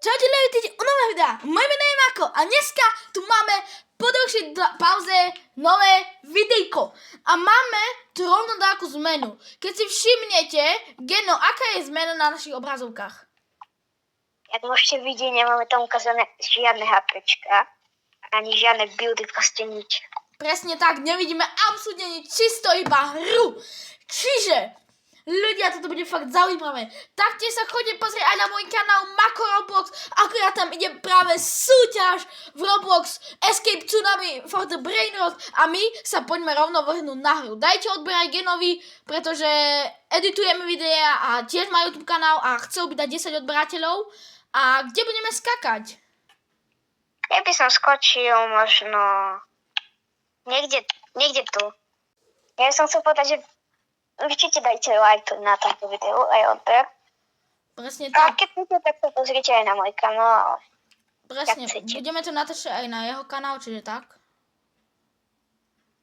Čaute, vítajte u nového videa. Moje meno je Mako a dneska tu máme po dlhšej pauze nové videjko. A máme tu rovno takú zmenu. Keď si všimnete, Geno, aká je zmena na našich obrazovkách? Jak môžete vidieť, nemáme tam ukázané žiadne HPčka, ani žiadne buildy, proste nič. Presne tak, nevidíme absolútne nič, čisto iba hru. Čiže, ľudia, toto bude fakt zaujímavé. Taktiež sa chodite pozrieť aj na môj kanál Mako Roblox, akurát tam ide práve súťaž v Roblox Escape Tsunami for the Brain Rot a my sa poďme rovno vrhnúť na hru. Dajte odber aj Genovi, pretože editujeme videa a tiež má YouTube kanál a chcel by dať 10 odberateľov. A kde budeme skakať? Ja by som skočil možno niekde tu. Ja som chcel povedať, že určite dajte like na tomto videu aj odber. Presne A tak. keď chcete, tak sa pozrite aj na môj kanál. Presne, chcete. budeme to natáčať aj na jeho kanál, čiže tak.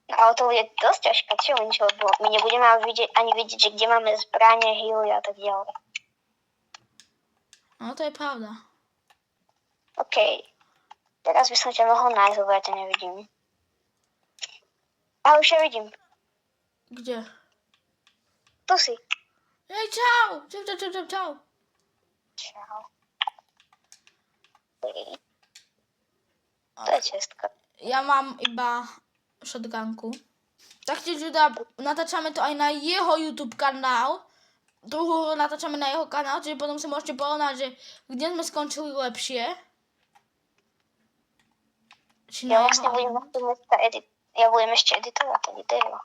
Ale to bude dosť ťažká challenge, lebo my nebudeme ani vidieť, že kde máme zbranie, healy a tak ďalej. No to je pravda. OK. Teraz by som ťa mohol nájsť, lebo ja ťa nevidím. A už ťa vidím. Kde? Tu si. Hej, čau! Čau. Čau. To je čestka. Ja mám iba shotgunku. Taktiež teda natáčame to aj na jeho YouTube kanál. Druhú hru natáčame na jeho kanál, čiže potom si môžete porovnať, že kde sme skončili lepšie. Či Ja na vlastne jeho... budem ešte editovať to video.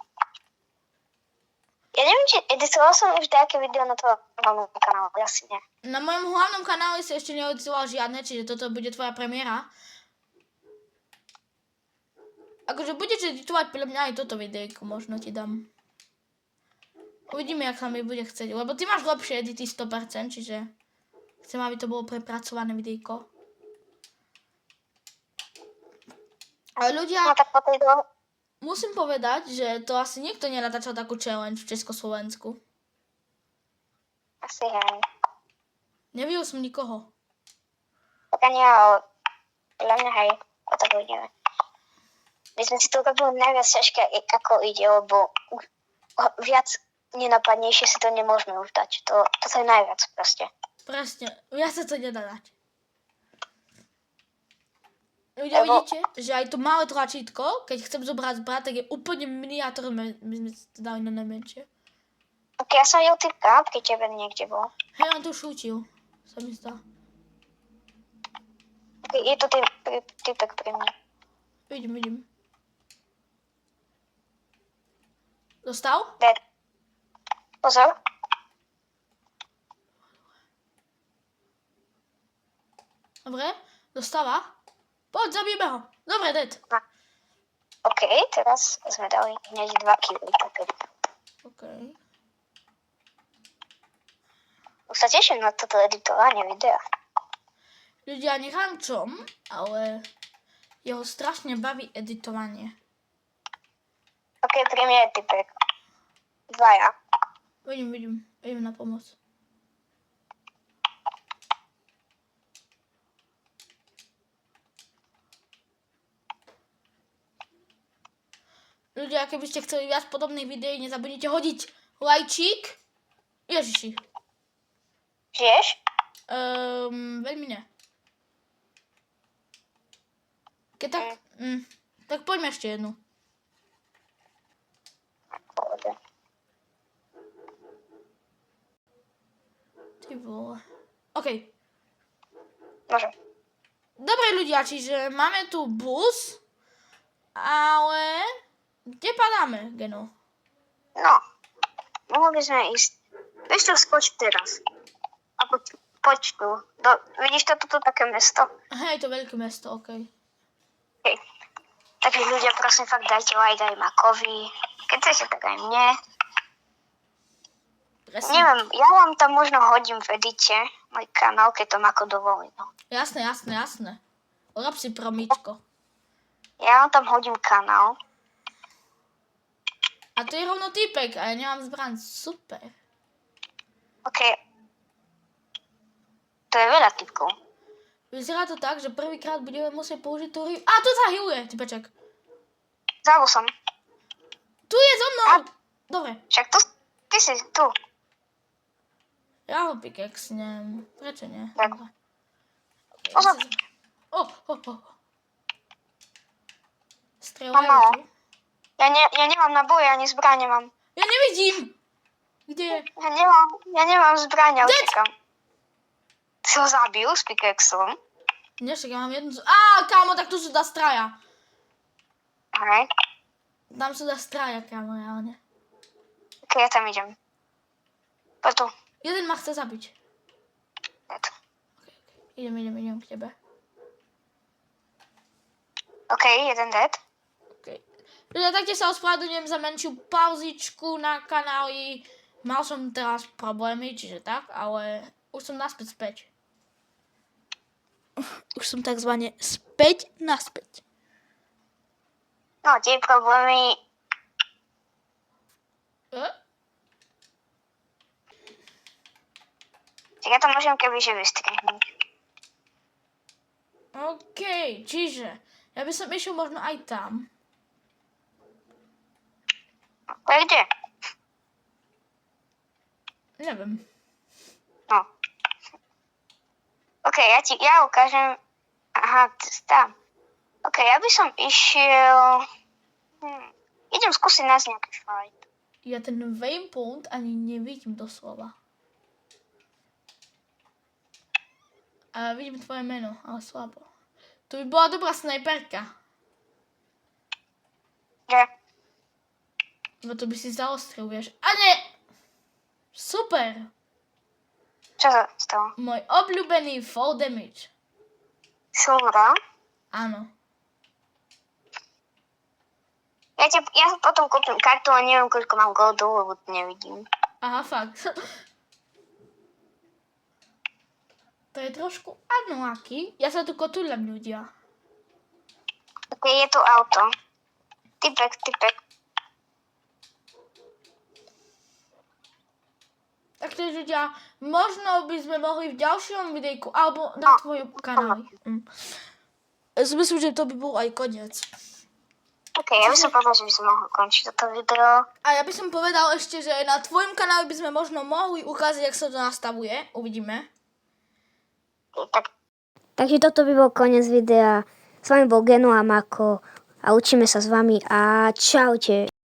Ja neviem, či editoval som už nejaké video na tvojom hlavnom kanále, asi nie. Na mojom hlavnom kanále si ešte needitoval žiadne, čiže toto bude tvoja premiéra. Akože budeš editovať podľa mňa aj toto videjko, možno ti dám. Uvidíme, jak sa mi bude chcieť, lebo ty máš lepšie edity 100%, čiže chcem, aby to bolo prepracované videjko. Ale ľudia, No tak po tej dlho... musím povedať, že to asi nikto nenatáčal takú challenge v Československu. Asi hej. Nevidel som nikoho. Tak ani ja, ale podľa mňa hej. O tak uvidíme. My sme si to urobili najviac ťažké, ako ide, lebo viac nenapadnejšie si to nemôžeme už dať. To je najviac proste. Presne, ja sa to nedá dať. Ľudia, vidíte, že aj to malé tlačítko, keď chcem zobrať zbrať, tak je úplne miniatúrne, my sme to dali na najmenšie. Ok, ja som videl typka, keď tebe niekde bol. Hej, on tu šútil, sa mi zdá. Ok, je to typek pri mne. Vidím. Dostal? Dead. Pozor. Dobre, dostáva. Poď, zabijeme ho. Dobre, dead. OK, teraz sme dali hneď 2 killy. OK. Už sa teším na toto editovanie videa. Ľudia, nechám čom, ale jeho strašne baví editovanie. OK, pri mne je typek. 2. Vidím na pomoc. Ľudia, keby ste chceli viac podobných videí, nezabudnite hodiť lajčík. Ježiši. Žiješ? Veľmi ne. Keď tak... tak poďme ešte jednu. Pohode. Ty vole. OK. Môžem. Dobre ľudia, čiže máme tu bus, ale... Kde padáme, Geno? No. Mohli by sme ísť. Vieš to skoč teraz. A poď tu. Vidíš toto také mesto? Hej, to veľké mesto, OK. Okay. Takže ľudia, prosím, fakt dajte like aj Makovi. Keď chcete, tak aj mne. Presne. Neviem, ja vám tam možno hodím v edite môj kanál, keď to Mako dovolí. No. Jasné. Rob si promíčko. Ja vám tam hodím kanál. A to je rovno týpek a ja nemám zbraň. Super. OK. To je veľa typkov. Vyzerá to tak, že prvýkrát budeme muset použít tu rýbu. A tu zahyluje, typeček. Zabudol som. Tu je so mnou. Dobre. Však tu, ty si tu. Ja ho pikexnem. Prečo nie? Tak. Dobre. Pozor. Strieľajú Mama. tu. Ja nemám naboje, ani zbranie mám. Ja nevidím. Kde je? Ja nemám zbranie, Dead. utekam. Si ho zabil s pickaxom. Nie, však ja mám jednu... kámo, tak tu sú dá straja. Hej. Tam sú dá straja, kámo, reálne. Ok, ja tam idem. Poď tu. Jeden ma chce zabiť. Dead. Idem k tebe. Ok, jeden dead. Okay. Ľudia, taktiež sa ospravedlňujem za menšiu pauzičku na kanáli. Mal som teraz problémy, čiže tak, ale už som späť. Už som takzvané späť naspäť. No, tie problémy... Tak ja to môžem kebyže vystrihnúť. OK, čiže ja by som išiel možno aj tam. To je kde? Neviem. No. Ok, ja ukážem... Aha, tam. Ok, ja by som išiel... Idem skúsiť nás nejaký fight. Ja ten waypoint ani nevidím doslova. A vidím tvoje meno, ale slabo. To by bola dobrá snajperka. Kde? Lebo to by si zaostril, vieš. A nie! Super! Čo sa stalo? Môj obľúbený fall damage. Silvera? Áno. Ja potom kúpim kartu a neviem, koľko mám goldu, lebo to nevidím. Aha, fakt. To je trošku unlucky. Ja sa tu kotúľam, ľudia. Ok, je tu auto. Typek. Takže ľudia, možno by sme mohli v ďalšom videjku, alebo na tvojom kanáli. Myslím, že to by bol aj koniec. Ok, ja by som povedal, že by som mohol končiť toto video. A ja by som povedal ešte, že na tvojom kanáli by sme možno mohli ukázať, jak sa to nastavuje. Uvidíme. Takže toto by bol koniec videa. S vami bol Geno a Mako a učíme sa s vami a čaute.